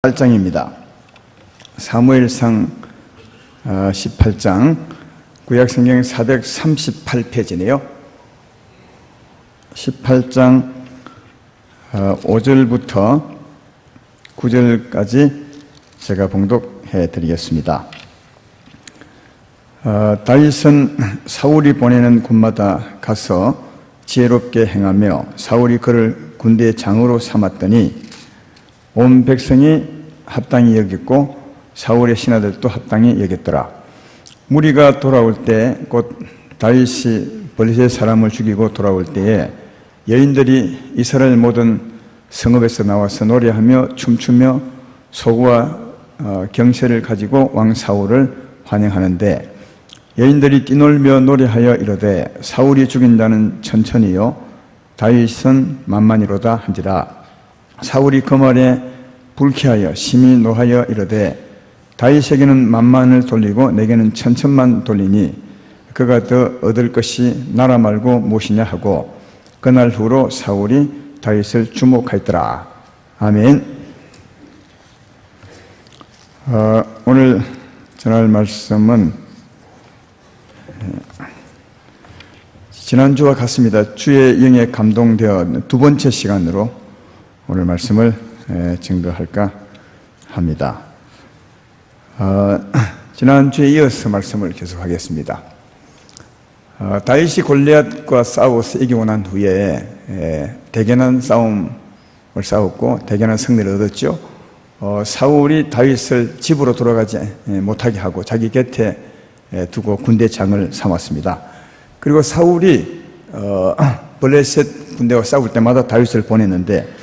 18장입니다. 사무엘상 18장 구약성경 438페이지네요. 18장 5절부터 9절까지 제가 봉독해 드리겠습니다. 다윗은 사울이 보내는 곳마다 가서 지혜롭게 행하며 사울이 그를 군대의 장으로 삼았더니 온 백성이 합당히 여겼고 사울의 신하들도 합당히 여겼더라. 무리가 돌아올 때 곧 다윗이 블레셋 사람을 죽이고 돌아올 때에 여인들이 이스라엘 모든 성읍에서 나와서 노래하며 춤추며 소구와 경세를 가지고 왕 사울을 환영하는데 여인들이 뛰놀며 노래하여 이르되 사울이 죽인 자는 천천히요 다윗은 만만이로다 한지라. 사울이 그 말에 불쾌하여 심히 노하여 이르되 다윗에게는 만만을 돌리고 내게는 천천만 돌리니 그가 더 얻을 것이 나라 말고 무엇이냐 하고 그날 후로 사울이 다윗을 주목하였더라. 아멘. 오늘 전할 말씀은 지난주와 같습니다. 주의 영에 감동되어 두 번째 시간으로 오늘 말씀을 증거할까 합니다. 지난주에 이어서 말씀을 계속하겠습니다. 다윗이 골리앗과 싸워서 이기고 난 후에 대견한 싸움을 싸웠고 대견한 승리를 얻었죠. 사울이 다윗을 집으로 돌아가지 못하게 하고 자기 곁에 두고 군대장을 삼았습니다. 그리고 사울이 블레셋 군대와 싸울 때마다 다윗을 보냈는데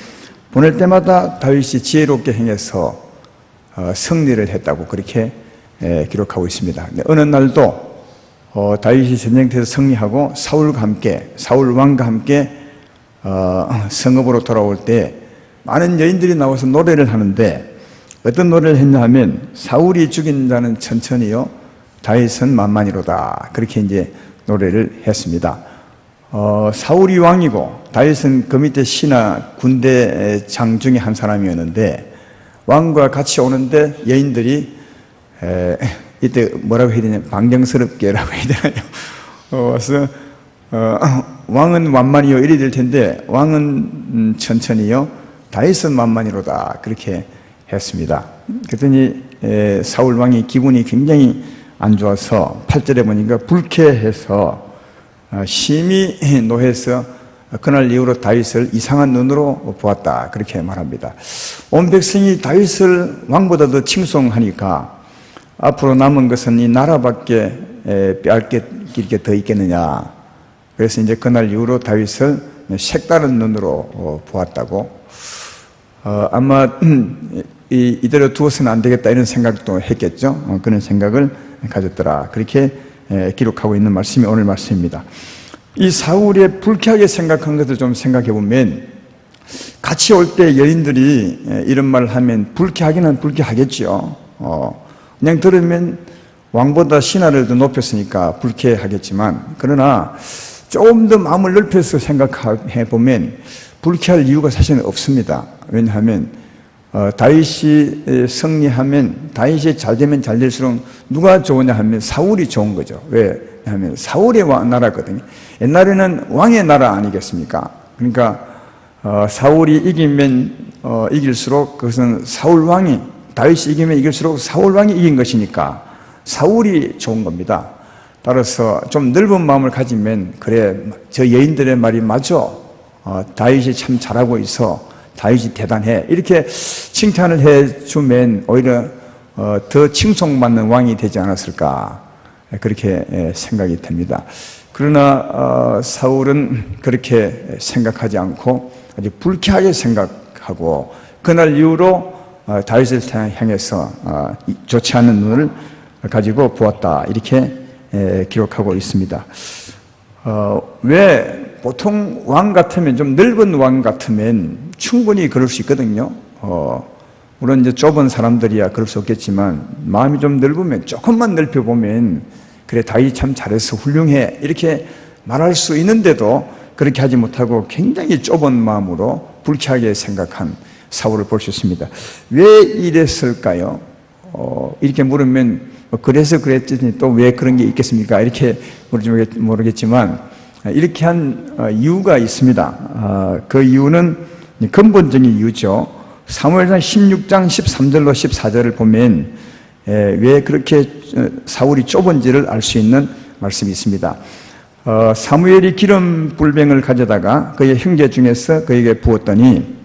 보낼 때마다 다윗이 지혜롭게 행해서 승리를 했다고 그렇게 기록하고 있습니다. 어느 날도 다윗이 전쟁터에서 승리하고 사울과 함께 사울 왕과 함께 성읍으로 돌아올 때 많은 여인들이 나와서 노래를 하는데 어떤 노래를 했냐 하면 사울이 죽인 자는 천천히요 다윗은 만만이로다 그렇게 이제 노래를 했습니다. 사울이 왕이고 다윗은 그 밑에 신하 군대장 중에 한 사람이었는데 왕과 같이 오는데 여인들이 이때 뭐라고 해야 되냐 방정스럽게라고 해야 되나요? 와서 왕은 만만이요 이래 될 텐데 왕은 천천히요 다윗은 만만이로다 그렇게 했습니다. 그랬더니 사울 왕이 기분이 굉장히 안 좋아서 8절에 보니까 불쾌해서 심히 노해서 그날 이후로 다윗을 이상한 눈으로 보았다 그렇게 말합니다. 온 백성이 다윗을 왕보다 더 칭송하니까 앞으로 남은 것은 이 나라밖에 빼앗길 게 더 있겠느냐. 그래서 이제 그날 이후로 다윗을 색다른 눈으로 보았다고. 아마 이대로 두어서는 안 되겠다 이런 생각도 했겠죠. 그런 생각을 가졌더라 그렇게 기록하고 있는 말씀이 오늘 말씀입니다. 이 사울의 불쾌하게 생각한 것을 좀 생각해 보면 같이 올 때 여인들이 이런 말을 하면 불쾌하기는 불쾌하겠죠. 그냥 들으면 왕보다 신하를 더 높였으니까 불쾌하겠지만 그러나 조금 더 마음을 넓혀서 생각해 보면 불쾌할 이유가 사실은 없습니다. 왜냐하면 다윗이 승리하면 다윗이 잘 되면 잘 될수록 누가 좋으냐 하면 사울이 좋은 거죠. 왜냐하면 사울의 나라거든요. 옛날에는 왕의 나라 아니겠습니까? 그러니까 사울이 이기면 이길수록 그것은 사울 왕이 다윗이 이기면 이길수록 사울 왕이 이긴 것이니까 사울이 좋은 겁니다. 따라서 좀 넓은 마음을 가지면 그래 저 여인들의 말이 맞아. 다윗이 참 잘하고 있어. 다윗이 대단해. 이렇게 칭찬을 해주면 오히려 더 칭송받는 왕이 되지 않았을까 그렇게 생각이 됩니다. 그러나 사울은 그렇게 생각하지 않고 아주 불쾌하게 생각하고 그날 이후로 다윗을 향해서 좋지 않은 눈을 가지고 보았다 이렇게 기록하고 있습니다. 왜 보통 왕 같으면 좀 넓은 왕 같으면 충분히 그럴 수 있거든요. 물론 이제 좁은 사람들이야 그럴 수 없겠지만 마음이 좀 넓으면 조금만 넓혀보면 그래 다윗이 참 잘해서 훌륭해 이렇게 말할 수 있는데도 그렇게 하지 못하고 굉장히 좁은 마음으로 불쾌하게 생각한 사울을 볼 수 있습니다. 왜 이랬을까요? 이렇게 물으면 그래서 그랬더니 또 왜 그런 게 있겠습니까? 이렇게 물을지 모르겠지만 이렇게 한 이유가 있습니다. 그 이유는 근본적인 이유죠. 사무엘상 16장 13절로 14절을 보면 왜 그렇게 사울이 좁은지를 알 수 있는 말씀이 있습니다. 사무엘이 기름 불병을 가져다가 그의 형제 중에서 그에게 부었더니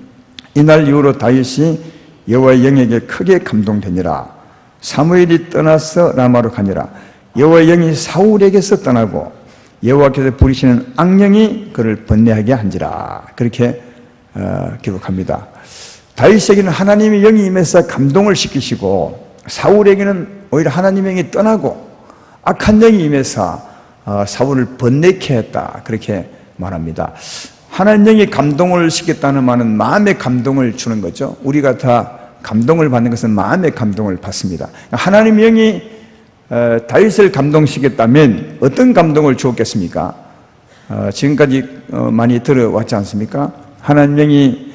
이날 이후로 다윗이 여호와의 영에게 크게 감동되니라. 사무엘이 떠나서 라마로 가니라. 여호와의 영이 사울에게서 떠나고 여호와께서 부리시는 악령이 그를 번뇌하게 한지라. 그렇게 기록합니다. 다윗에게는 하나님의 영이 임해서 감동을 시키시고 사울에게는 오히려 하나님의 영이 떠나고 악한 영이 임해서 사울을 번뇌케 했다. 그렇게 말합니다. 하나님의 영이 감동을 시켰다는 말은 마음의 감동을 주는 거죠. 우리가 다 감동을 받는 것은 마음의 감동을 받습니다. 하나님의 영이 다윗을 감동시켰다면 어떤 감동을 주었겠습니까? 지금까지 많이 들어왔지 않습니까? 하나님의 영이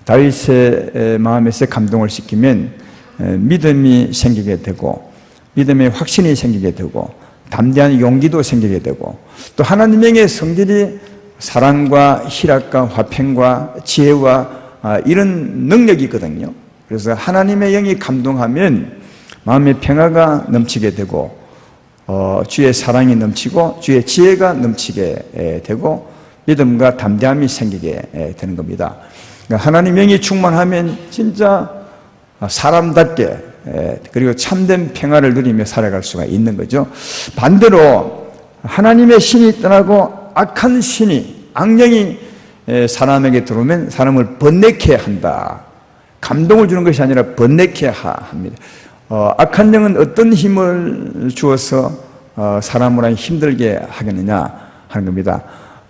다윗의 마음에서 감동을 시키면 믿음이 생기게 되고 믿음의 확신이 생기게 되고 담대한 용기도 생기게 되고 또 하나님의 영의 성질이 사랑과 희락과 화평과 지혜와 이런 능력이 있거든요. 그래서 하나님의 영이 감동하면 마음의 평화가 넘치게 되고 주의 사랑이 넘치고 주의 지혜가 넘치게 되고 믿음과 담대함이 생기게 되는 겁니다. 그러니까 하나님의 영이 충만하면 진짜 사람답게 그리고 참된 평화를 누리며 살아갈 수가 있는 거죠. 반대로 하나님의 신이 떠나고 악한 신이 악령이 사람에게 들어오면 사람을 번뇌케 한다. 감동을 주는 것이 아니라 번뇌케 합니다. 악한 영은 어떤 힘을 주어서 사람을 힘들게 하겠느냐 하는 겁니다.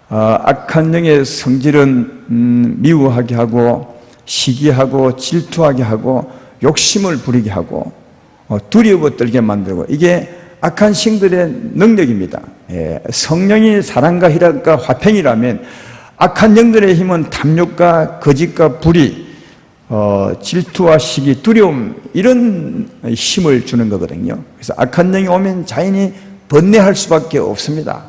악한 영의 성질은 미워하게 하고 시기하고 질투하게 하고 욕심을 부리게 하고 두려워 떨게 만들고 이게 악한 신들의 능력입니다. 성령이 사랑과 희락과 화평이라면 악한 영들의 힘은 탐욕과 거짓과 불의, 질투와 시기, 두려움 이런 힘을 주는 거거든요. 그래서 악한 영이 오면 자연히 번뇌할 수밖에 없습니다.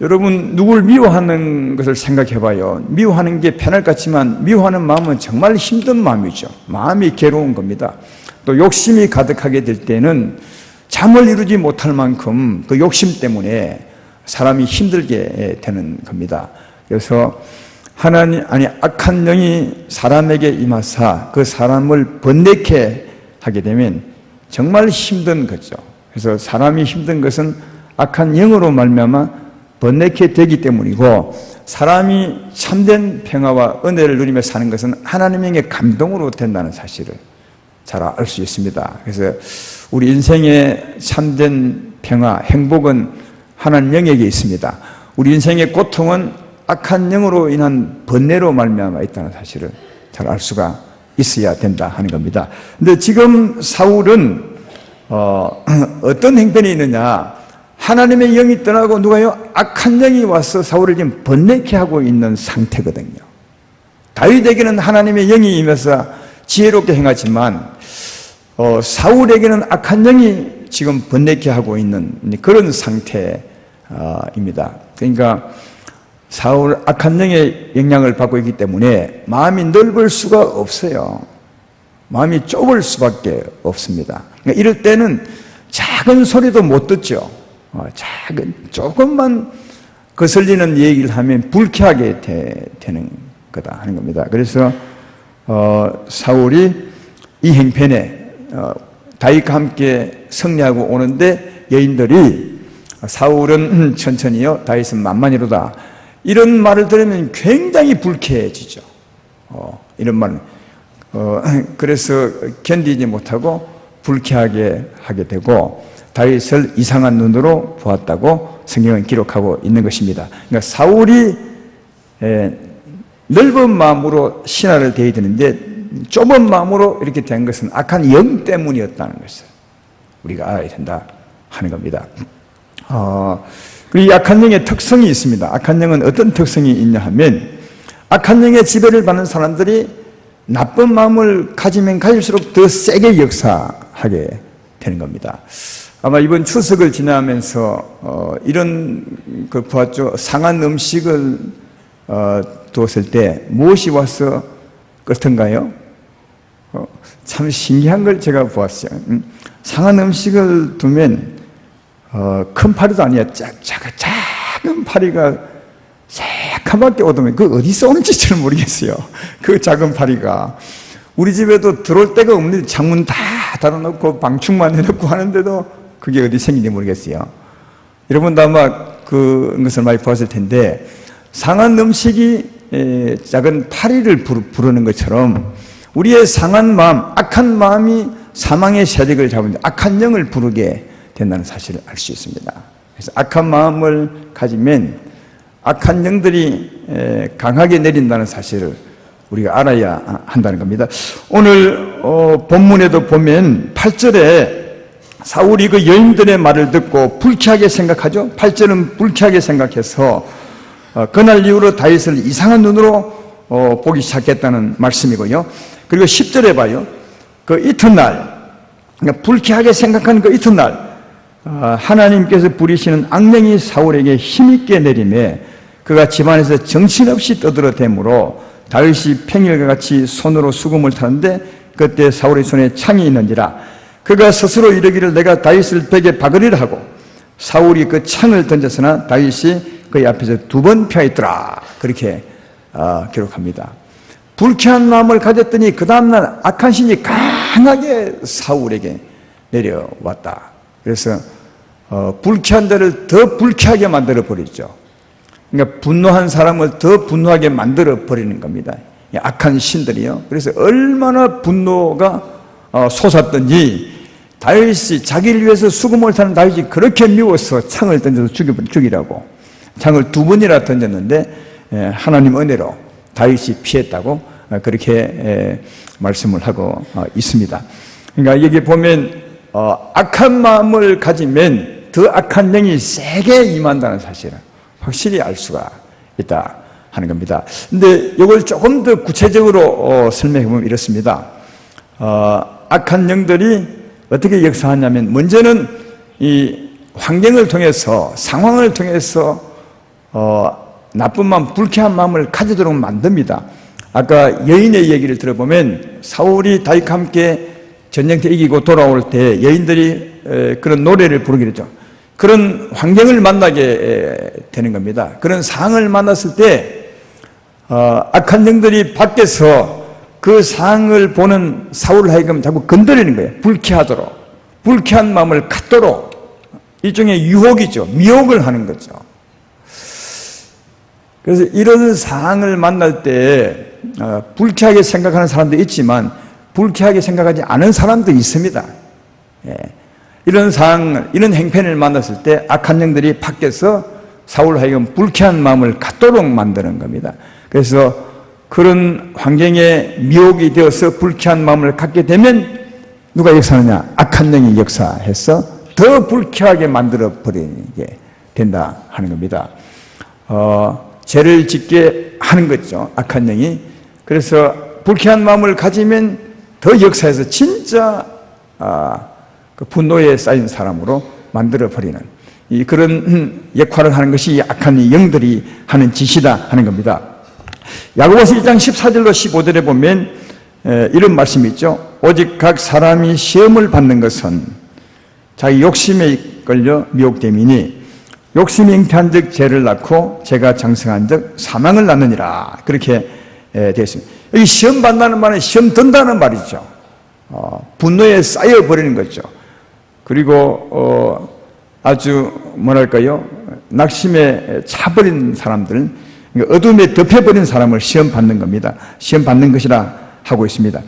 여러분 누굴 미워하는 것을 생각해 봐요. 미워하는 게 편할 것 같지만 미워하는 마음은 정말 힘든 마음이죠. 마음이 괴로운 겁니다. 또 욕심이 가득하게 될 때는 잠을 이루지 못할 만큼 그 욕심 때문에 사람이 힘들게 되는 겁니다. 그래서 악한 영이 사람에게 임하사 그 사람을 번뇌케 하게 되면 정말 힘든 거죠. 그래서 사람이 힘든 것은 악한 영으로 말미암아 번뇌케 되기 때문이고 사람이 참된 평화와 은혜를 누리며 사는 것은 하나님의 감동으로 된다는 사실을 잘 알 수 있습니다. 그래서 우리 인생의 참된 평화, 행복은 하나님 영에게 있습니다. 우리 인생의 고통은 악한 영으로 인한 번뇌로 말미암아 있다는 사실을 잘 알 수가 있어야 된다 하는 겁니다. 근데 지금 사울은 어떤 행편이 있느냐? 하나님의 영이 떠나고 누가요? 악한 영이 와서 사울을 지금 번뇌케 하고 있는 상태거든요. 다윗에게는 하나님의 영이 임해서 지혜롭게 행하지만 사울에게는 악한 영이 지금 번뇌케 하고 있는 그런 상태입니다. 그러니까 사울 악한 영의 영향을 받고 있기 때문에 마음이 넓을 수가 없어요. 마음이 좁을 수밖에 없습니다. 그러니까 이럴 때는 작은 소리도 못 듣죠. 조금만 거슬리는 얘기를 하면 불쾌하게 되는 거다 하는 겁니다. 그래서 사울이 이 행편에 다윗과 함께 승리하고 오는데 여인들이 사울은 천천히요 다윗은 만만히로다 이런 말을 들으면 굉장히 불쾌해지죠. 이런 말 그래서 견디지 못하고 불쾌하게 하게 되고 다윗을 이상한 눈으로 보았다고 성경은 기록하고 있는 것입니다. 그러니까 사울이 넓은 마음으로 신하를 대해드는데 좁은 마음으로 이렇게 된 것은 악한 영 때문이었다는 것을 우리가 알아야 된다 하는 겁니다. 그리고 이 악한 영의 특성이 있습니다. 악한 영은 어떤 특성이 있냐 하면 악한 영의 지배를 받는 사람들이 나쁜 마음을 가지면 가질수록 더 세게 역사하게 되는 겁니다. 아마 이번 추석을 지나면서 이런 걸 보았죠. 상한 음식을 두었을 때 무엇이 와서 끓던가요? 참 신기한 걸 제가 보았어요. 상한 음식을 두면 큰 파리도 아니야. 작은 파리가 새카맣게 오더면 그 어디서 오는지 잘 모르겠어요. 그 작은 파리가 우리 집에도 들어올 데가 없는데 창문 다 닫아놓고 방충만 해놓고 하는데도 그게 어디 생긴지 모르겠어요. 여러분도 아마 그것을 많이 보았을 텐데 상한 음식이 작은 파리를 부르는 것처럼 우리의 상한 마음, 악한 마음이 사망의 세력을 잡는 악한 영을 부르게 된다는 사실을 알 수 있습니다. 그래서 악한 마음을 가지면 악한 영들이 강하게 내린다는 사실을 우리가 알아야 한다는 겁니다. 오늘 본문에도 보면 8절에 사울이 그 여인들의 말을 듣고 불쾌하게 생각하죠. 8절은 불쾌하게 생각해서 그날 이후로 다윗을 이상한 눈으로 보기 시작했다는 말씀이고요. 그리고 10절에 봐요. 그 이튿날, 그러니까 불쾌하게 생각한 그 이튿날 하나님께서 부리시는 악령이 사울에게 힘있게 내림에 그가 집안에서 정신없이 떠들어대므로 다윗이 평일과 같이 손으로 수금을 타는데 그때 사울의 손에 창이 있는지라 그가 스스로 이르기를 내가 다윗을 벽에 박으리라 하고 사울이 그 창을 던졌으나 다윗이 그의 앞에서 2번 피하였더라. 그렇게 기록합니다. 불쾌한 마음을 가졌더니 그 다음날 악한 신이 강하게 사울에게 내려왔다. 그래서 불쾌한 데를 더 불쾌하게 만들어 버리죠. 그러니까 분노한 사람을 더 분노하게 만들어 버리는 겁니다. 악한 신들이요. 그래서 얼마나 분노가 솟았던지 다윗이 자기를 위해서 수금을 타는 다윗이 그렇게 미워서 창을 던져서 죽이라고 창을 2번이나 던졌는데 하나님 은혜로 다윗이 피했다고 그렇게 말씀을 하고 있습니다. 그러니까 여기 보면 악한 마음을 가지면 더 악한 영이 세게 임한다는 사실을 확실히 알 수가 있다 하는 겁니다. 근데 이걸 조금 더 구체적으로 설명해 보면 이렇습니다. 악한 영들이 어떻게 역사하냐면 먼저는 이 환경을 통해서 상황을 통해서 나쁜 마음, 불쾌한 마음을 가지도록 만듭니다. 아까 여인의 얘기를 들어보면 사울이 다윗과 함께 전쟁터 이기고 돌아올 때 여인들이 그런 노래를 부르기로 했죠. 그런 환경을 만나게 되는 겁니다. 그런 상황을 만났을 때 악한 영들이 밖에서 그 상황을 보는 사울을 하여금 자꾸 건드리는 거예요. 불쾌하도록, 불쾌한 마음을 갖도록 일종의 유혹이죠. 미혹을 하는 거죠. 그래서 이런 상황을 만날 때 불쾌하게 생각하는 사람도 있지만 불쾌하게 생각하지 않은 사람도 있습니다. 이런 상황, 이런 행편을 만났을 때 악한 영들이 밖에서 사울 하여금 불쾌한 마음을 갖도록 만드는 겁니다. 그래서 그런 환경에 미혹이 되어서 불쾌한 마음을 갖게 되면 누가 역사하느냐? 악한 영이 역사해서 더 불쾌하게 만들어 버리게 된다 하는 겁니다. 죄를 짓게 하는 거죠. 악한 영이. 그래서 불쾌한 마음을 가지면 더 역사해서 진짜 그 분노에 쌓인 사람으로 만들어 버리는 그런 역할을 하는 것이 악한 영들이 하는 짓이다 하는 겁니다. 야고보서 1장 14절로 15절에 보면 이런 말씀이 있죠. 오직 각 사람이 시험을 받는 것은 자기 욕심에 걸려 미혹됨이니 욕심이 잉태한 즉 죄를 낳고 죄가 장성한 즉 사망을 낳느니라. 그렇게 되어 있습니다. 여기 시험 받는다는 말은 시험 든다는 말이죠. 분노에 쌓여버리는 거죠. 그리고 아주 뭐랄까요, 낙심에 차버린 사람들, 어둠에 덮여버린 사람을 시험 받는 겁니다. 시험 받는 것이라 하고 있습니다.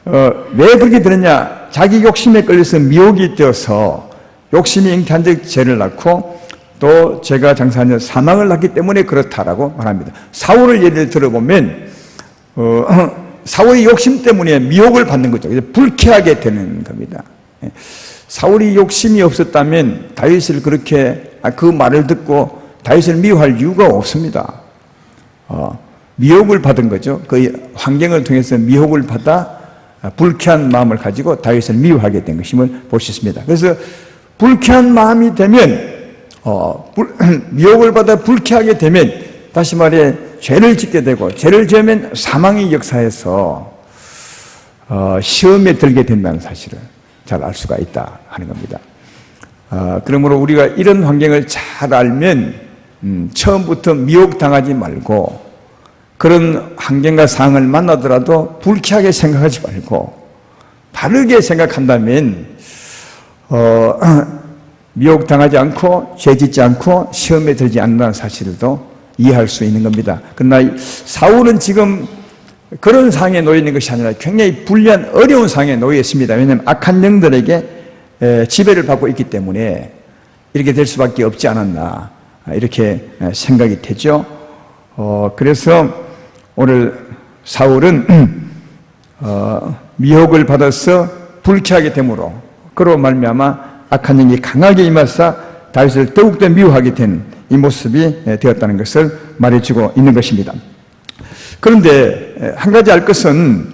왜 그렇게 되느냐? 자기 욕심에 걸려서 미혹이 되어서 욕심이 잉태한 즉 죄를 낳고 또 죄가 장사하는 사망을 낳기 때문에 그렇다라고 말합니다. 사울을 예를 들어보면 사울이 욕심 때문에 미혹을 받는 거죠. 불쾌하게 되는 겁니다. 사울이 욕심이 없었다면 다윗을 그렇게 그 말을 듣고 다윗을 미워할 이유가 없습니다. 미혹을 받은 거죠. 그 환경을 통해서 미혹을 받아 불쾌한 마음을 가지고 다윗을 미워하게 된 것임을 볼 수 있습니다. 그래서 불쾌한 마음이 되면 미혹을 받아 불쾌하게 되면 다시 말해 죄를 짓게 되고 죄를 지으면 사망의 역사에서 시험에 들게 된다는 사실을 잘 알 수가 있다 하는 겁니다. 그러므로 우리가 이런 환경을 잘 알면 처음부터 미혹당하지 말고 그런 환경과 상황을 만나더라도 불쾌하게 생각하지 말고 바르게 생각한다면 미혹당하지 않고 죄짓지 않고 시험에 들지 않는다는 사실도 이해할 수 있는 겁니다. 그러나 사울은 지금 그런 상황에 놓여 있는 것이 아니라 굉장히 불리한 어려운 상황에 놓여 있습니다. 왜냐하면 악한 영들에게 지배를 받고 있기 때문에 이렇게 될 수밖에 없지 않았나 이렇게 생각이 되죠. 그래서 오늘 사울은 미혹을 받아서 불쾌하게 되므로 그로 말미암아 악한 영이 강하게 임하사 다윗을 더욱더 미워하게 된 이 모습이 되었다는 것을 말해주고 있는 것입니다. 그런데 한 가지 알 것은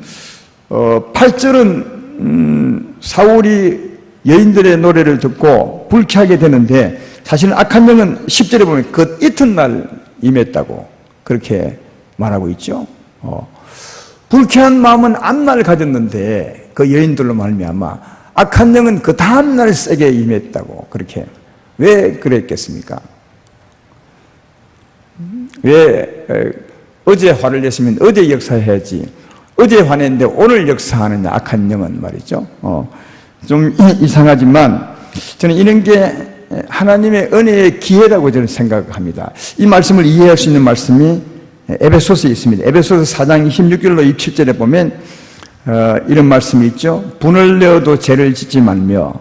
8절은 사울이 여인들의 노래를 듣고 불쾌하게 되는데 사실은 악한 영은 10절에 보면 그 이튿날 임했다고 그렇게 말하고 있죠. 불쾌한 마음은 앞날 가졌는데 그 여인들로 말미암아 악한 영은 그 다음날 세게 임했다고 그렇게 왜 그랬겠습니까? 왜 어제 화를 냈으면 어제 역사해야지 어제 화냈는데 오늘 역사하느냐 악한 영은 말이죠. 좀 이상하지만 저는 이런 게 하나님의 은혜의 기회라고 저는 생각합니다. 이 말씀을 이해할 수 있는 말씀이 에베소서에 있습니다. 에베소서 4장 26절로 27절에 보면 이런 말씀이 있죠. 분을 내어도 죄를 짓지 말며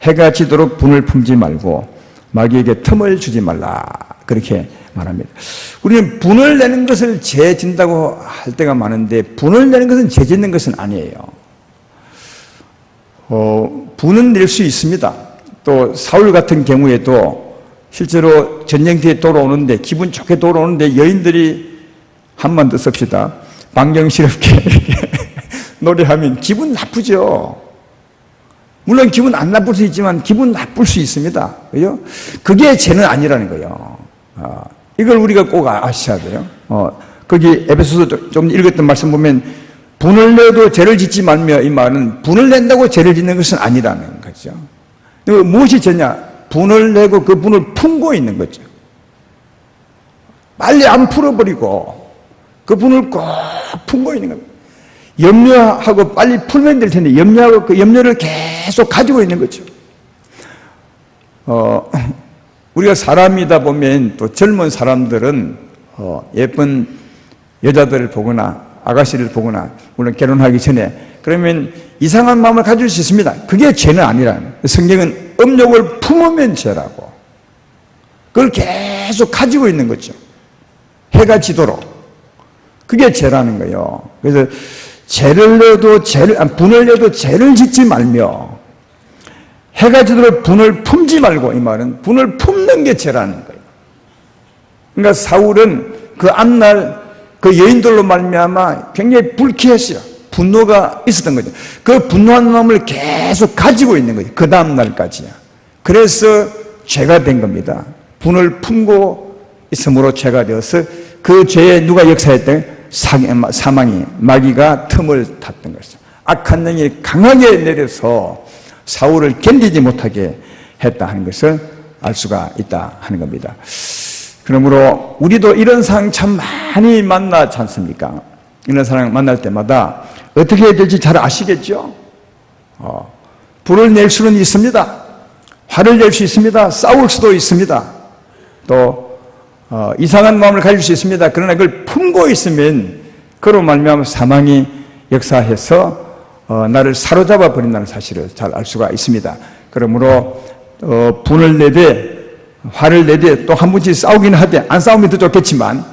해가 지도록 분을 품지 말고 마귀에게 틈을 주지 말라 그렇게 말합니다. 우리는 분을 내는 것을 죄 짓는다고 할 때가 많은데 분을 내는 것은 죄 짓는 것은 아니에요. 분은 낼 수 있습니다. 또 사울 같은 경우에도 실제로 전쟁터에 돌아오는데 기분 좋게 돌아오는데 여인들이 한만 더 씁시다. 방정스럽게 이렇게 노래하면 기분 나쁘죠. 물론 기분 안 나쁠 수 있지만 기분 나쁠 수 있습니다. 그죠? 그게 죄는 아니라는 거예요. 이걸 우리가 꼭 아셔야 돼요. 거기 에베소서 좀 읽었던 말씀 보면 분을 내도 죄를 짓지 말며 이 말은 분을 낸다고 죄를 짓는 것은 아니라는 거죠. 무엇이 죄냐? 분을 내고 그 분을 품고 있는 거죠. 빨리 안 풀어버리고 그 분을 꼭 품고 있는 겁니다. 염려하고 빨리 풀면 될 텐데 염려하고 그 염려를 계속 가지고 있는 거죠. 우리가 사람이다 보면 또 젊은 사람들은 예쁜 여자들을 보거나 아가씨를 보거나 물론 결혼하기 전에 그러면 이상한 마음을 가질 수 있습니다. 그게 죄는 아니라는 성경은 음욕을 품으면 죄라고 그걸 계속 가지고 있는 거죠. 해가 지도록 그게 죄라는 거예요. 그래서 죄를 내도 분을 내도 죄를 짓지 말며 해가 지도록 분을 품지 말고 이 말은 분을 품는 게 죄라는 거예요. 그러니까 사울은 그 앞날 그 여인들로 말미암아 굉장히 불쾌했어요. 분노가 있었던 거죠. 그 분노한 마음을 계속 가지고 있는 거죠. 그 다음 날까지야. 그래서 죄가 된 겁니다. 분을 품고 있음으로 죄가 되어서 그 죄에 누가 역사했던 사망이 마귀가 틈을 탔던 것이죠. 악한 영이 강하게 내려서 사울을 견디지 못하게 했다 하는 것을 알 수가 있다 하는 겁니다. 그러므로 우리도 이런 상황 참 많이 만나지 않습니까? 이런 사람 만날 때마다 어떻게 해야 될지 잘 아시겠죠? 불을 낼 수는 있습니다. 화를 낼 수 있습니다. 싸울 수도 있습니다. 또 이상한 마음을 가질 수 있습니다. 그러나 그걸 품고 있으면 그로 말미암아 사망이 역사해서 나를 사로잡아 버린다는 사실을 잘 알 수가 있습니다. 그러므로 분을 내되 화를 내되 또 한 번씩 싸우긴 하되 안 싸우면 더 좋겠지만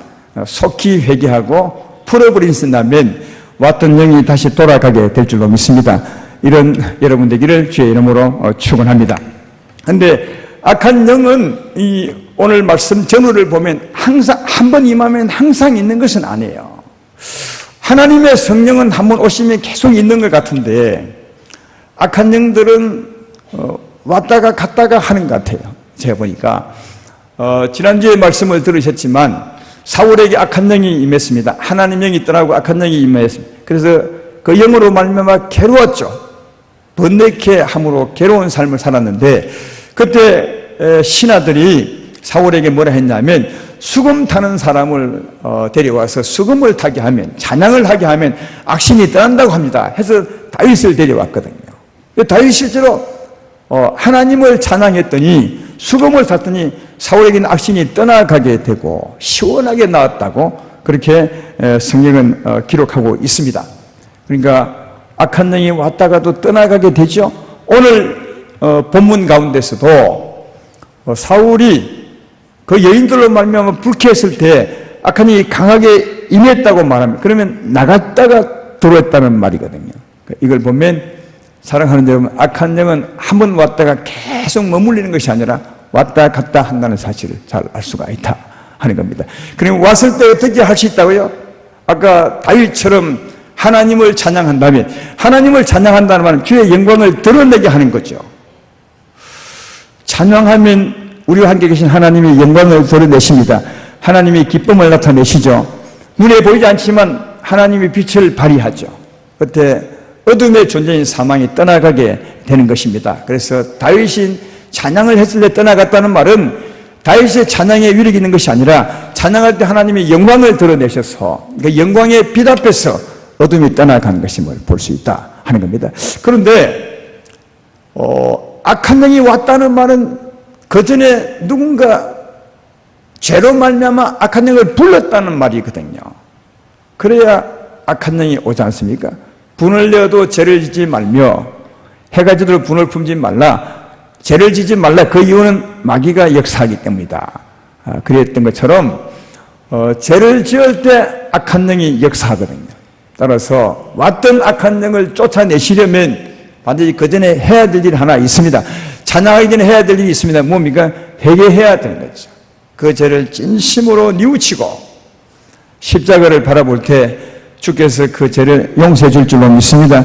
속히 회개하고 풀어버린다면 왔던 영이 다시 돌아가게 될 줄로 믿습니다. 이런 여러분 되기를 주의 이름으로 축원합니다. 그런데 악한 영은 이 오늘 말씀 전후를 보면 항상 한 번 임하면 항상 있는 것은 아니에요. 하나님의 성령은 한 번 오시면 계속 있는 것 같은데 악한 영들은 왔다가 갔다가 하는 것 같아요. 제가 보니까 지난주에 말씀을 들으셨지만 사울에게 악한 영이 임했습니다. 하나님 영이 떠나고 악한 영이 임했습니다. 그래서 그 영으로 말미암아 괴로웠죠. 번뇌케 함으로 괴로운 삶을 살았는데 그때 신하들이 사울에게 뭐라 했냐면 수금 타는 사람을 데려와서 수금을 타게 하면 찬양을 하게 하면 악신이 떠난다고 합니다. 해서 다윗을 데려왔거든요. 다윗이 실제로 하나님을 찬양했더니 수금을 탔더니 사울에게는 악신이 떠나가게 되고 시원하게 나왔다고 그렇게 성경은 기록하고 있습니다. 그러니까 악한 영이 왔다가도 떠나가게 되죠. 오늘 본문 가운데서도 사울이 그 여인들로 말미암아 불쾌했을 때 악한 영이 강하게 임했다고 말합니다. 그러면 나갔다가 들어왔다는 말이거든요. 이걸 보면 사랑하는 여러분, 악한 영은 한 번 왔다가 계속 머물리는 것이 아니라 왔다 갔다 한다는 사실을 잘 알 수가 있다 하는 겁니다. 그럼 왔을 때 어떻게 할 수 있다고요? 아까 다윗처럼 하나님을 찬양한다면, 하나님을 찬양한다는 말은 주의 영광을 드러내게 하는 거죠. 찬양하면 우리와 함께 계신 하나님이 영광을 드러내십니다. 하나님이 기쁨을 나타내시죠. 눈에 보이지 않지만 하나님이 빛을 발휘하죠. 그때 어둠의 존재인 사망이 떠나가게 되는 것입니다. 그래서 다윗이 찬양을 했을 때 떠나갔다는 말은 다윗의 찬양에 위력이 있는 것이 아니라 찬양할 때 하나님의 영광을 드러내셔서 그 영광의 빛 앞에서 어둠이 떠나가는 것임을 볼 수 있다 하는 겁니다. 그런데 악한 영이 왔다는 말은 그 전에 누군가 죄로 말미암아 악한 영을 불렀다는 말이거든요. 그래야 악한 영이 오지 않습니까? 분을 내어도 죄를 짓지 말며 해가 지도록 분을 품지 말라. 죄를 짓지 말라. 그 이유는 마귀가 역사하기 때문이다. 그랬던 것처럼 죄를 지을 때 악한 영이 역사하거든요. 따라서 왔던 악한 영을 쫓아내시려면 반드시 그 전에 해야 될 일이 하나 있습니다. 찬양하기 전에 해야 될 일이 있습니다. 뭡니까? 회개해야 되는 거죠. 그 죄를 진심으로 뉘우치고 십자가를 바라볼 때 주께서 그 죄를 용서해 줄 줄로 믿습니다.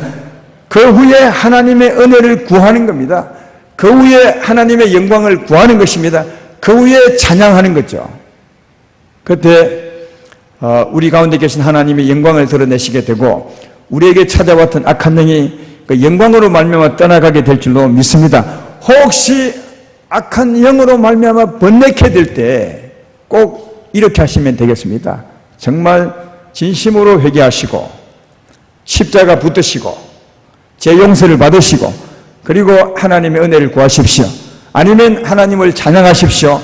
그 후에 하나님의 은혜를 구하는 겁니다. 그 후에 하나님의 영광을 구하는 것입니다. 그 후에 찬양하는 거죠. 그때 우리 가운데 계신 하나님의 영광을 드러내시게 되고 우리에게 찾아왔던 악한 영이 그 영광으로 말미암아 떠나가게 될 줄로 믿습니다. 혹시 악한 영으로 말미암아 번뇌케 될 때 꼭 이렇게 하시면 되겠습니다. 정말 진심으로 회개하시고 십자가 붙드시고 제 용서를 받으시고 그리고 하나님의 은혜를 구하십시오. 아니면 하나님을 찬양하십시오.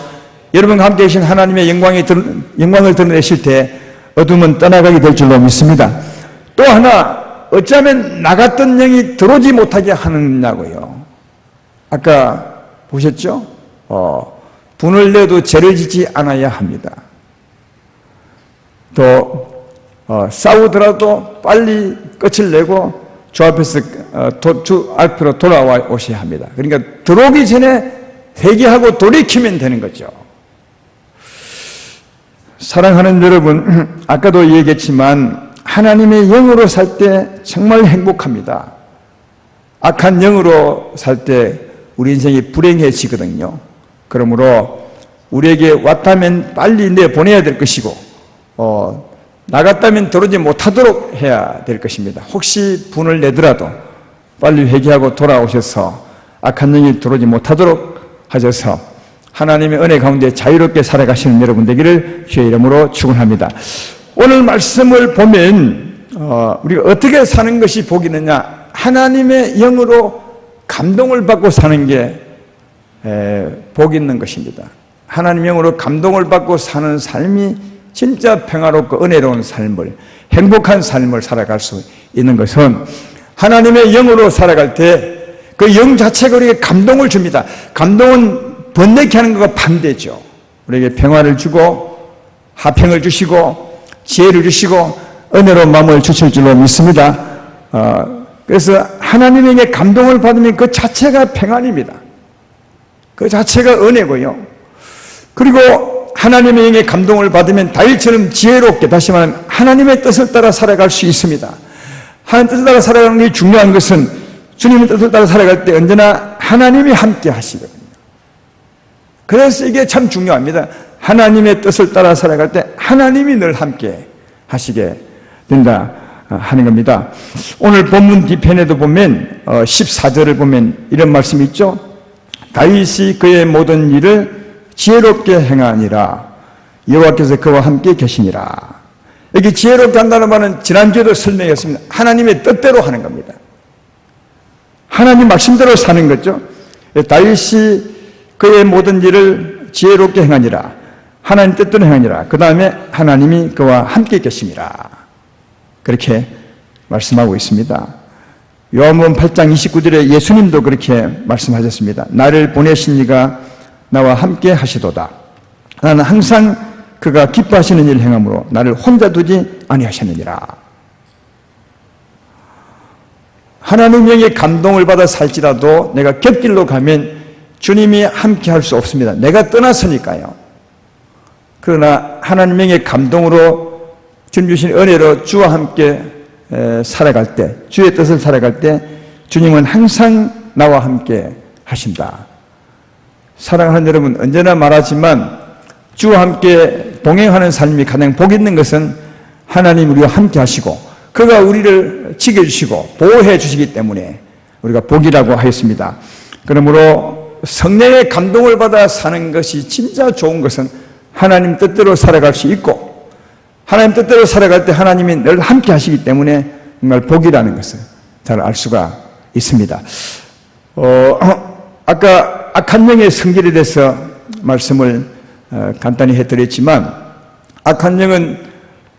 여러분과 함께 계신 하나님의 영광을 드러내실 때 어둠은 떠나가게 될 줄로 믿습니다. 또 하나 어쩌면 나갔던 영이 들어오지 못하게 하느냐고요. 아까 보셨죠? 분을 내도 죄를 짓지 않아야 합니다. 또 싸우더라도 빨리 끝을 내고 주 앞에서 주 앞으로 돌아와 오셔야 합니다. 그러니까 들어오기 전에 회개하고 돌이키면 되는 거죠. 사랑하는 여러분, 아까도 얘기했지만 하나님의 영으로 살 때 정말 행복합니다. 악한 영으로 살 때 우리 인생이 불행해지거든요. 그러므로 우리에게 왔다면 빨리 내보내야 될 것이고 나갔다면 들어오지 못하도록 해야 될 것입니다. 혹시 분을 내더라도 빨리 회개하고 돌아오셔서 악한 영이 들어오지 못하도록 하셔서 하나님의 은혜 가운데 자유롭게 살아가시는 여러분 되기를 주의 이름으로 축원합니다. 오늘 말씀을 보면 우리가 어떻게 사는 것이 복이 있느냐, 하나님의 영으로 감동을 받고 사는 게 복이 있는 것입니다. 하나님의 영으로 감동을 받고 사는 삶이 진짜 평화롭고 은혜로운 삶을, 행복한 삶을 살아갈 수 있는 것은 하나님의 영으로 살아갈 때 그 영 자체가 우리에게 감동을 줍니다. 감동은 번뇌케 하는 것과 반대죠. 우리에게 평화를 주고 화평을 주시고 지혜를 주시고 은혜로운 마음을 주실 줄로 믿습니다. 그래서 하나님에게 감동을 받으면 그 자체가 평안입니다. 그 자체가 은혜고요. 그리고 하나님의 영의 감동을 받으면 다윗처럼 지혜롭게, 다시 말하면 하나님의 뜻을 따라 살아갈 수 있습니다. 하나님의 뜻을 따라 살아가는 게 중요한 것은 주님의 뜻을 따라 살아갈 때 언제나 하나님이 함께 하시거든요. 그래서 이게 참 중요합니다. 하나님의 뜻을 따라 살아갈 때 하나님이 늘 함께 하시게 된다 하는 겁니다. 오늘 본문 뒤편에도 보면 14절을 보면 이런 말씀이 있죠. 다윗이 그의 모든 일을 지혜롭게 행하니라. 여호와께서 그와 함께 계시니라. 여기 지혜롭게 한다는 말은 지난주에도 설명했습니다. 하나님의 뜻대로 하는 겁니다. 하나님 말씀대로 사는 거죠. 다윗이 그의 모든 일을 지혜롭게 행하니라. 하나님 뜻대로 행하니라. 그 다음에 하나님이 그와 함께 계시니라. 그렇게 말씀하고 있습니다. 요한복음 8장 29절에 예수님도 그렇게 말씀하셨습니다. 나를 보내신 이가 나와 함께 하시도다. 나는 항상 그가 기뻐하시는 일을 행함으로 나를 혼자 두지 아니하셨느니라. 하나님의 영의 감동을 받아 살지라도 내가 곁길로 가면 주님이 함께 할 수 없습니다. 내가 떠났으니까요. 그러나 하나님의 영의 감동으로 주님 주신 은혜로 주와 함께 살아갈 때, 주의 뜻을 살아갈 때 주님은 항상 나와 함께 하신다. 사랑하는 여러분, 언제나 말하지만 주와 함께 동행하는 삶이 가장 복 있는 것은 하나님 우리와 함께 하시고 그가 우리를 지켜주시고 보호해 주시기 때문에 우리가 복이라고 하였습니다. 그러므로 성령의 감동을 받아 사는 것이 진짜 좋은 것은 하나님 뜻대로 살아갈 수 있고 하나님 뜻대로 살아갈 때 하나님이 늘 함께 하시기 때문에 정말 복이라는 것을 잘 알 수가 있습니다. 아까 악한 영의 성질에 대해서 말씀을 간단히 해드렸지만 악한 영은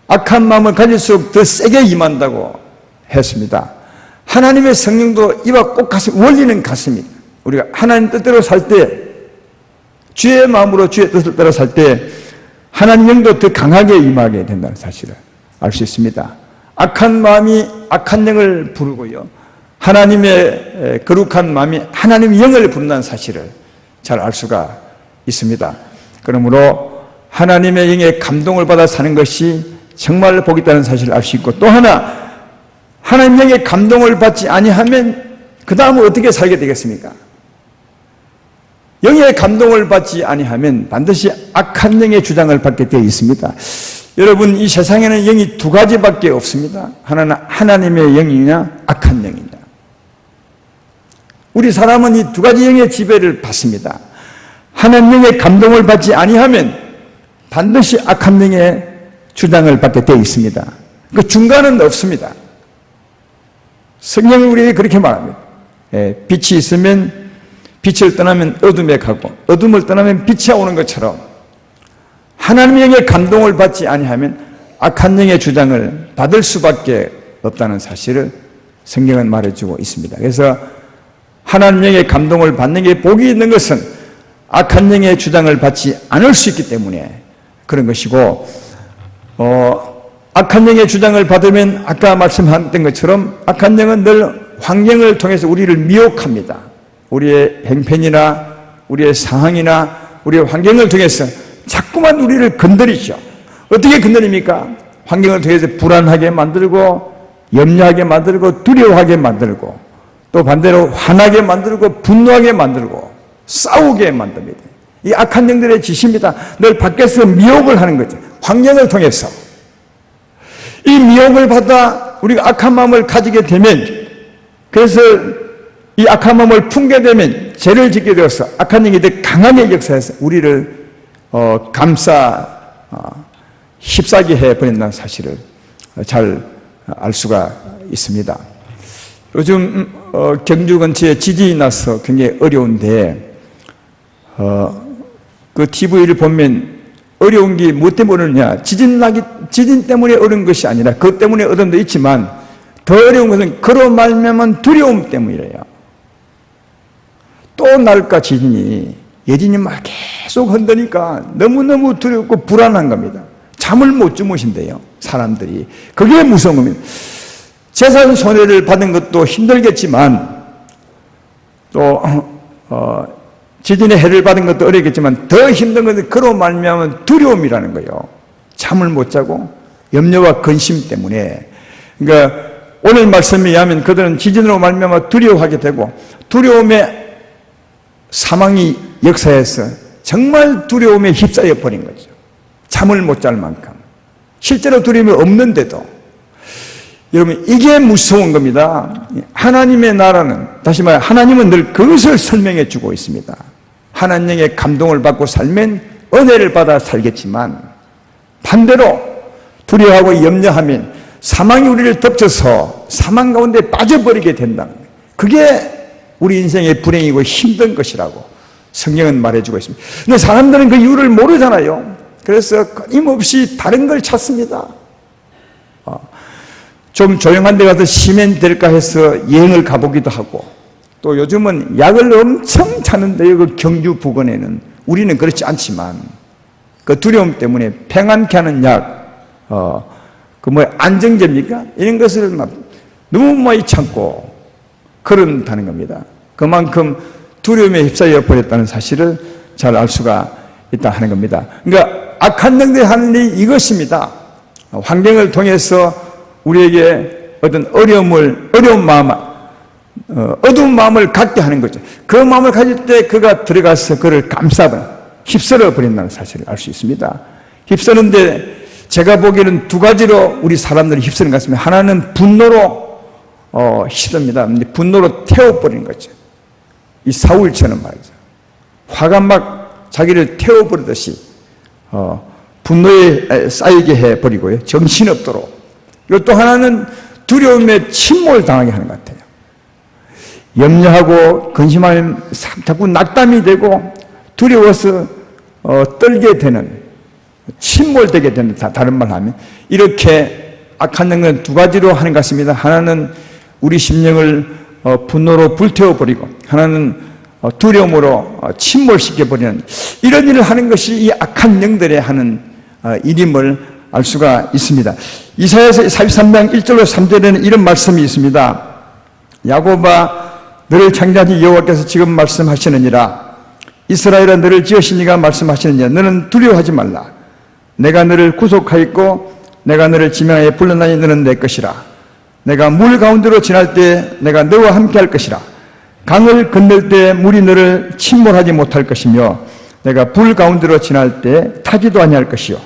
악한 마음을 가질수록 더 세게 임한다고 했습니다. 하나님의 성령도 이와 꼭 원리는 같습니다. 우리가 하나님 뜻대로 살 때, 주의 마음으로 주의 뜻을 따라 살 때 하나님 영도 더 강하게 임하게 된다는 사실을 알 수 있습니다. 악한 마음이 악한 영을 부르고요, 하나님의 거룩한 마음이 하나님의 영을 부른다는 사실을 잘 알 수가 있습니다. 그러므로 하나님의 영의 감동을 받아 사는 것이 정말 복 있다는 사실을 알 수 있고, 또 하나 하나님의 영의 감동을 받지 아니하면 그 다음은 어떻게 살게 되겠습니까? 영의 감동을 받지 아니하면 반드시 악한 영의 주장을 받게 되어 있습니다. 여러분, 이 세상에는 영이 두 가지밖에 없습니다. 하나는 하나님의 영이냐 악한 영이냐. 우리 사람은 이 두 가지 영의 지배를 받습니다. 하나님 영의 감동을 받지 아니하면 반드시 악한 영의 주장을 받게 되어 있습니다. 그 중간은 없습니다. 성경은 우리에게 그렇게 말합니다. 빛이 있으면 빛을 떠나면 어둠에 가고 어둠을 떠나면 빛이 오는 것처럼 하나님의 영의 감동을 받지 아니하면 악한 영의 주장을 받을 수밖에 없다는 사실을 성경은 말해주고 있습니다. 그래서 하나님 영의 감동을 받는 게 복이 있는 것은 악한 영의 주장을 받지 않을 수 있기 때문에 그런 것이고, 악한 영의 주장을 받으면 아까 말씀했던 것처럼 악한 영은 늘 환경을 통해서 우리를 미혹합니다. 우리의 행편이나 우리의 상황이나 우리의 환경을 통해서 자꾸만 우리를 건드리죠. 어떻게 건드립니까? 환경을 통해서 불안하게 만들고 염려하게 만들고 두려워하게 만들고 또 반대로 화나게 만들고 분노하게 만들고 싸우게 만듭니다. 이 악한 영들의 짓입니다. 늘 밖에서 미혹을 하는 거죠. 환경을 통해서. 이 미혹을 받아 우리가 악한 마음을 가지게 되면, 그래서 이 악한 마음을 품게 되면 죄를 짓게 되어서 악한 영이 더 강하게 역사해서 우리를 휩싸게 해버린다는 사실을 잘 알 수가 있습니다. 요즘 경주 근처에 지진이 나서 굉장히 어려운데 그 TV를 보면 어려운 게 뭐 때문에 어렵냐, 지진 때문에 어려운 것이 아니라 그것 때문에 어려움도 있지만 더 어려운 것은 그로 말미암은 두려움 때문이래요. 또 날까 지진이, 예진이 막 계속 흔드니까 너무너무 두렵고 불안한 겁니다. 잠을 못 주무신대요, 사람들이. 그게 무서운 겁니다. 재산 손해를 받는 것도 힘들겠지만 또 지진에 해를 받은 것도 어렵겠지만 더 힘든 것은 그로 말미암은 두려움이라는 거예요. 잠을 못 자고 염려와 근심 때문에. 그러니까 오늘 말씀에 의하면 그들은 지진으로 말미암아 두려워하게 되고 두려움에 사망이 역사해서 정말 두려움에 휩싸여 버린 거죠. 잠을 못 잘 만큼. 실제로 두려움이 없는데도. 여러분, 이게 무서운 겁니다. 하나님의 나라는, 다시 말해 하나님은 늘 그것을 설명해 주고 있습니다. 하나님의 감동을 받고 살면 은혜를 받아 살겠지만 반대로 두려워하고 염려하면 사망이 우리를 덮쳐서 사망 가운데 빠져버리게 된다는 거예요. 그게 우리 인생의 불행이고 힘든 것이라고 성경은 말해주고 있습니다. 근데 사람들은 그 이유를 모르잖아요. 그래서 끊임없이 다른 걸 찾습니다. 좀 조용한 데 가서 쉬면 될까 해서 여행을 가보기도 하고, 또 요즘은 약을 엄청 찾는데요. 그 경주 부근에는. 우리는 그렇지 않지만 그 두려움 때문에 평안케 하는 약, 안정제입니까? 이런 것을 막 너무 많이 참고 그런다는 겁니다. 그만큼 두려움에 휩싸여 버렸다는 사실을 잘 알 수가 있다 하는 겁니다. 그러니까 악한 영들이 하는 일이 이것입니다. 환경을 통해서 우리에게 어떤 어려운 마음, 어두운 마음을 갖게 하는 거죠. 그 마음을 가질 때 그가 들어가서 그를 휩쓸어 버린다는 사실을 알 수 있습니다. 휩쓰는데 제가 보기에는 두 가지로 우리 사람들이 휩쓰는 것 같습니다. 하나는 분노로 휩습니다. 분노로 태워버리는 거죠. 이 사울처럼 말이죠. 화가 막 자기를 태워버리듯이 분노에 쌓이게 해버리고요. 정신없도록. 또 하나는 두려움에 침몰당하게 하는 것 같아요. 염려하고 근심하면 자꾸 낙담이 되고 두려워서 떨게 되는, 침몰되게 되는, 다른 말 하면 이렇게 악한 영은 두 가지로 하는 것 같습니다. 하나는 우리 심령을 분노로 불태워버리고 하나는 두려움으로 침몰시켜버리는 이런 일을 하는 것이 이 악한 영들의 하는 일임을 알 수가 있습니다. 이사야서 43장 1절로 3절에는 이런 말씀이 있습니다. 야곱아, 너를 창조하신 여호와께서 지금 말씀하시느니라. 이스라엘아, 너를 지으신 이가 말씀하시느니라. 너는 두려워하지 말라. 내가 너를 구속하였고 내가 너를 지명하여 불러나니 너는 내 것이라. 내가 물 가운데로 지날 때 내가 너와 함께 할 것이라. 강을 건널 때 물이 너를 침몰하지 못할 것이며 내가 불 가운데로 지날 때 타지도 아니할 것이요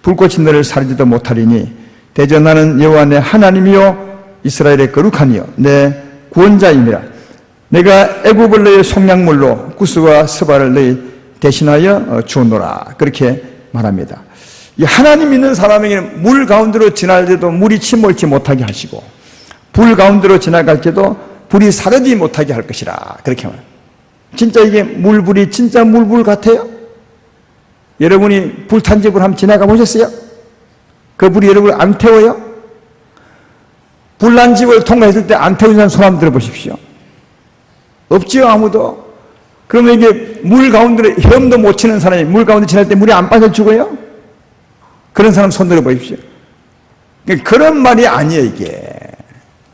불꽃이 너를 사르지도 못하리니 대저 나는 여호와 내 하나님이요 이스라엘의 거룩하니요 내 구원자임이라. 내가 애굽을 너의 속량물로 구스와 스바를 너희 대신하여 주노라. 그렇게 말합니다. 이 하나님 믿는 사람에게는 물 가운데로 지날 때도 물이 침몰치 못하게 하시고 불 가운데로 지나갈 때도 불이 사르지 못하게 할 것이라. 그렇게 말합니다. 진짜 이게 물불이 진짜 물불 같아요? 여러분이 불탄 집을 한번 지나가 보셨어요? 그 불이 여러분을 안 태워요? 불난 집을 통과했을 때 안 태우는 사람 손 한번 들어보십시오. 없지요, 아무도. 그러면 이게 물 가운데 헤엄도 못 치는 사람이 물 가운데 지날 때 물이 안 빠져 죽어요? 그런 사람 손 들어보십시오. 그런 말이 아니에요, 이게.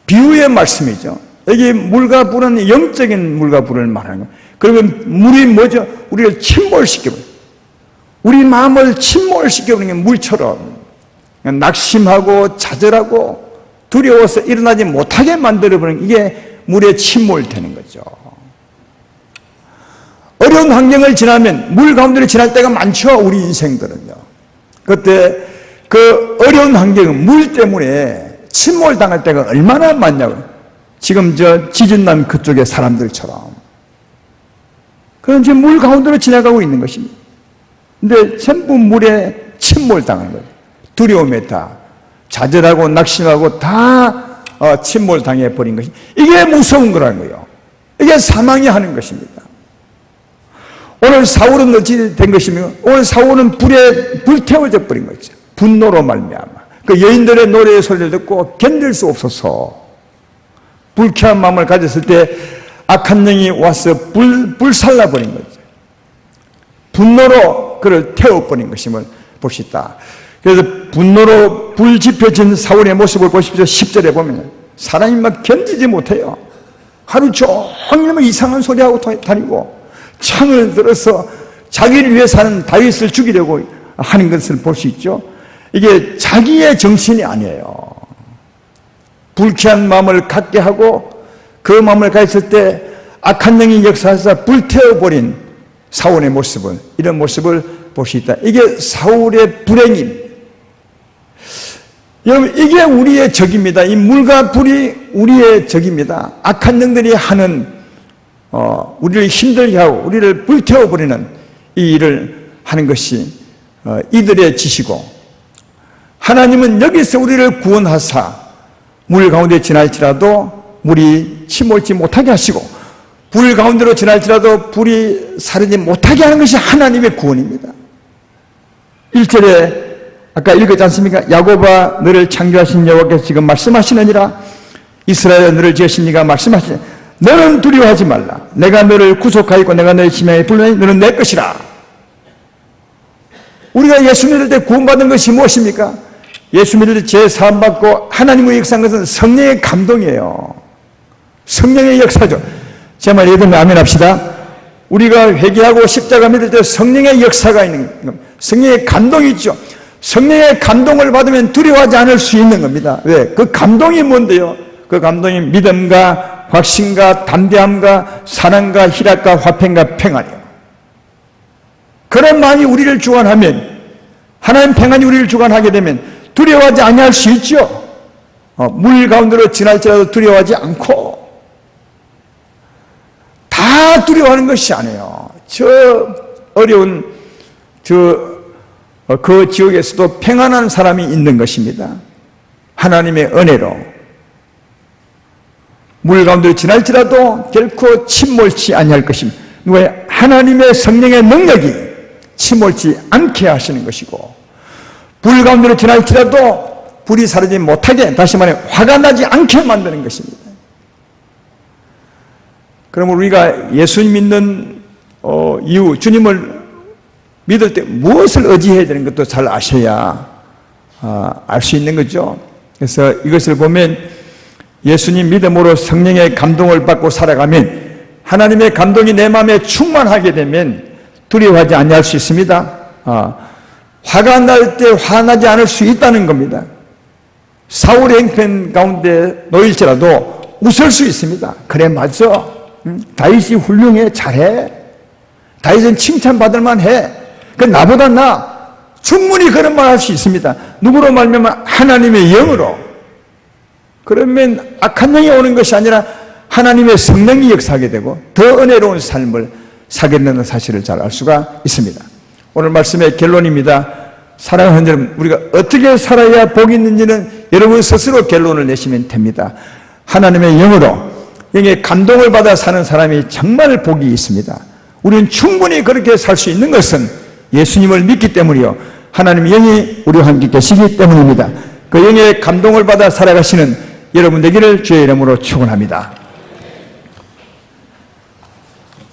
비유의 말씀이죠. 여기 물과 불은 영적인 물과 불을 말하는 거예요. 그러면 물이 뭐죠? 우리를 침몰시켜버려요. 우리 마음을 침몰시켜버리는 게 물처럼 낙심하고 좌절하고 두려워서 일어나지 못하게 만들어버리는 이게 물에 침몰되는 거죠. 어려운 환경을 지나면 물 가운데를 지날 때가 많죠. 우리 인생들은요. 그때 그 어려운 환경은 물 때문에 침몰당할 때가 얼마나 많냐고요. 지금 저 지진난 그쪽의 사람들처럼. 그럼 지금 물 가운데로 지나가고 있는 것입니다. 근데 전부 물에 침몰당하는 거예요. 두려움에 다 좌절하고 낙심하고 다 침몰당해 버린 것이 이게 무서운 거라는 거예요. 이게 사망이 하는 것입니다. 오늘 사울은 어찌 된 것이며 오늘 사울은 불에 불태워져 버린 거죠. 분노로 말미암아 그 여인들의 노래의 소리를 듣고 견딜 수 없어서 불쾌한 마음을 가졌을 때 악한 영이 와서 불살라 버린 거죠. 분노로 그를 태워버린 것임을 볼 수 있다. 그래서 분노로 불 지펴진 사울의 모습을 보십시오. 10절에 보면 사람이 막 견디지 못해요. 하루 종일 이상한 소리하고 다니고 창을 들어서 자기를 위해 사는 다윗을 죽이려고 하는 것을 볼 수 있죠. 이게 자기의 정신이 아니에요. 불쾌한 마음을 갖게 하고 그 마음을 가졌을 때 악한 영이 역사해서 불태워버린 사울의 모습을, 이런 모습을 볼 수 있다. 이게 사울의 불행입니다. 여러분, 이게 우리의 적입니다. 이 물과 불이 우리의 적입니다. 악한 영들이 하는 우리를 힘들게 하고 우리를 불태워버리는 이 일을 하는 것이 이들의 짓이고, 하나님은 여기서 우리를 구원하사 물 가운데 지날지라도 물이 침몰지 못하게 하시고 불 가운데로 지날지라도 불이 사르지 못하게 하는 것이 하나님의 구원입니다. 1절에 아까 읽었지 않습니까? 야곱아, 너를 창조하신 여호와께서 지금 말씀하시느니라. 이스라엘아, 너를 지으신 이가 말씀하시니 너는 두려워하지 말라. 내가 너를 구속하였고 내가 너의 지명에 불러내니 너는 내 것이라. 우리가 예수 믿을 때 구원받은 것이 무엇입니까? 예수 믿을 때 죄 사함받고 하나님의 역사한 것은 성령의 감동이에요. 성령의 역사죠. 제 말 예를 들면 아멘 합시다. 우리가 회개하고 십자가 믿을 때 성령의 역사가 있는 겁니다. 성령의 감동이 있죠. 성령의 감동을 받으면 두려워하지 않을 수 있는 겁니다. 왜? 그 감동이 뭔데요? 그 감동이 믿음과 확신과 담대함과 사랑과 희락과 화평과 평안이에요. 그런 마음이 우리를 주관하면, 하나님 평안이 우리를 주관하게 되면 두려워하지 아니할 수 있죠. 물 가운데로 지날지라도 두려워하지 않고, 다 두려워하는 것이 아니에요. 저 어려운 그 지역에서도 평안한 사람이 있는 것입니다. 하나님의 은혜로 물 가운데로 지날지라도 결코 침몰치 아니할 것입니다. 왜? 하나님의 성령의 능력이 침몰치 않게 하시는 것이고, 불 가운데로 지날지라도 불이 사르지 못하게, 다시 말해 화가 나지 않게 만드는 것입니다. 그러면 우리가 예수님 믿는 이후 주님을 믿을 때 무엇을 의지해야 되는 것도 잘 아셔야 알 수 있는 거죠. 그래서 이것을 보면 예수님 믿음으로 성령의 감동을 받고 살아가면, 하나님의 감동이 내 마음에 충만하게 되면 두려워하지 아니할 수 있습니다. 화가 날 때 화나지 않을 수 있다는 겁니다. 사울의 형편 가운데 놓일지라도 웃을 수 있습니다. 그래, 맞아. 다윗이 훌륭해, 잘해. 다윗은 칭찬받을 만해. 그 나보다 나. 충분히 그런 말 할 수 있습니다. 누구로 말미암아? 하나님의 영으로. 그러면 악한 영이 오는 것이 아니라 하나님의 성령이 역사하게 되고 더 은혜로운 삶을 살게 되는 사실을 잘 알 수가 있습니다. 오늘 말씀의 결론입니다. 사랑하는 여러분, 우리가 어떻게 살아야 복이 있는지는 여러분 스스로 결론을 내시면 됩니다. 하나님의 영으로, 영의 감동을 받아 사는 사람이 정말 복이 있습니다. 우리는 충분히 그렇게 살 수 있는 것은 예수님을 믿기 때문이요, 하나님의 영이 우리와 함께 계시기 때문입니다. 그 영의 감동을 받아 살아가시는 여러분 되기를 주의 이름으로 축원합니다.